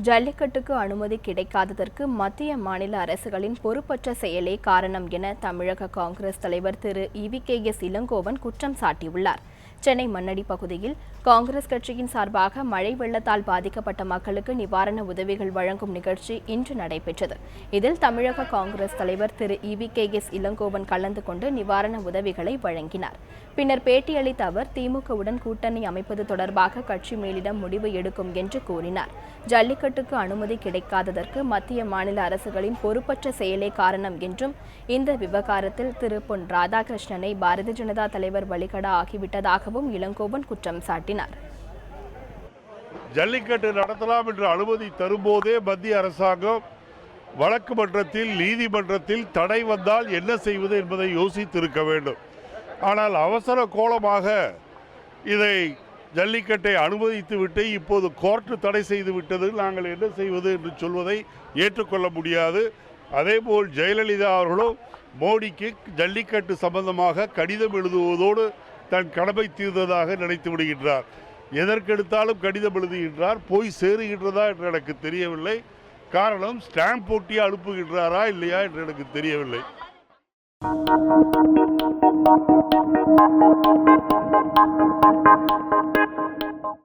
ஜல்லிக்கட்டுக்கு அனுமதி கிடைக்காததற்கு மத்திய மாநில அரசுகளின் பொறுப்பற்ற செயலே காரணம் என தமிழக காங்கிரஸ் தலைவர் திரு EVKS இளங்கோவன் குற்றம் சாட்டியுள்ளார். சென்னை மண்ணடி பகுதியில் காங்கிரஸ் கட்சியின் சார்பாக மழை வெள்ளத்தால் பாதிக்கப்பட்ட மக்களுக்கு நிவாரண உதவிகள் வழங்கும் நிகழ்ச்சி இன்று நடைபெற்றது. இதில் தமிழக காங்கிரஸ் தலைவர் திரு EVKS இளங்கோவன் கலந்து கொண்டு நிவாரண உதவிகளை வழங்கினார். பின்னர் பேட்டியளித்த அவர் திமுகவுடன் கூட்டணி அமைப்பது தொடர்பாக கட்சி மேலிடம் முடிவு எடுக்கும் என்று கூறினார். ஜல்லிக்கட்டுக்கு அனுமதி கிடைக்காததற்கு மத்திய மாநில அரசுகளின் பொறுப்பற்ற செயலே காரணம் என்றும், இந்த விவகாரத்தில் திரு பொன் ராதாகிருஷ்ணனை பாரதிய ஜனதா தலைவர் வழிகடா ஆகிவிட்டதாகவும் இளங்கோவன் குற்றம் சாட்டினார். ஜல்லிக்கட்டு நடத்தலாம் என்று அனுமதி தரும்போதே மத்திய அரசாங்கம் வழக்கு மன்றத்தில் நீதிமன்றத்தில் தடை வந்தால் என்ன செய்வது என்பதை யோசித்திருக்க வேண்டும். ஆனால் அவசர கோலமாக இதை ஜல்லிக்கட்டை அனுமதித்துவிட்டு இப்போது கோர்ட்டு தடை செய்து விட்டது, நாங்கள் என்ன செய்வது என்று சொல்வதை ஏற்றுக்கொள்ள முடியாது. அதேபோல் ஜெயலலிதா அவர்களும் மோடிக்கு ஜல்லிக்கட்டு சம்பந்தமாக கடிதம் எழுதுவதோடு தன் கடமை தீர்ந்ததாக நினைத்து விடுகின்றார். எதற்கெடுத்தாலும் கடிதம் எழுதுகின்றார். போய் சேருகின்றதா என்று எனக்கு தெரியவில்லை. காரணம் ஸ்டாம்ப் போட்டி அனுப்புகின்றாரா இல்லையா என்று எனக்கு தெரியவில்லை.